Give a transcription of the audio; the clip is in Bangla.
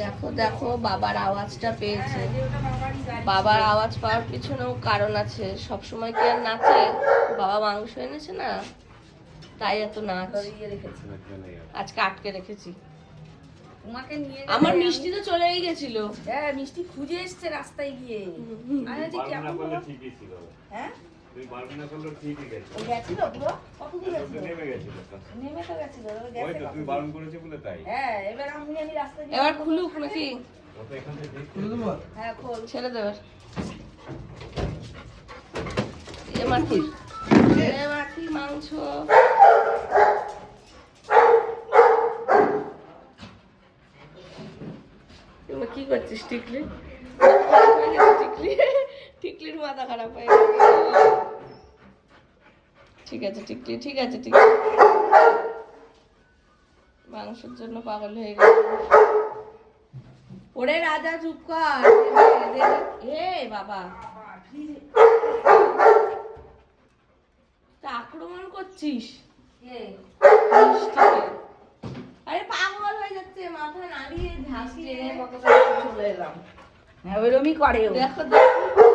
দেখো দেখো বাবার আওয়াজটা পেয়েছে। বাবার আওয়াজ পাওয়ার পিছনেও কারণ আছে, সবসময় কি আর নাচে? বাবা মাংস এনেছে না, তাই এত নাচ। আজকে আটকে রেখেছি। তোমাকে নিয়ে আমার মিষ্টি তো চলেই গেছিল। হ্যাঁ, মিষ্টি খুঁজে এসছে রাস্তায় গিয়ে। আমি যে কেমন হলো? হ্যাঁ, তুই পারবি না করলে ঠিকই গেছে। ও গেছিল পুরো কত দূর গেছিল? নেমে গেছিল। নেমে তো গেছিল, ওই গেছে তো কত তুই দূর? বারণ করেছিস বলে তাই। হ্যাঁ, এবার আমি রাস্তায় গিয়ে এবার খুলুক নাকি? ও তো এখান থেকে দেখতে খুলে দেবো? হ্যাঁ, খোল। ছেড়ে দেবে। এ মাটি, এ মাটি মাংস। তুমি কি করছিস টিকলি? খারাপ হয়ে গেছে টিকলি, টিকলির মাথা খারাপ হয়ে গেছে। ঠিক আছে টিকলি, ঠিক আছে টিকলি। মাংসের জন্য পাগল হয়ে গেল। ওরে রাজা চুপ কর। এ বাবা, তা আক্রমণ করছিস? কে? মিষ্টিকে। আরে পাগল হয়ে যাচ্ছে, মাথা নাড়িয়ে ঝাঁসিয়ে কত চলে এলাম। হ্যাঁ, ওইরকমই করে ও। দেখো দেখো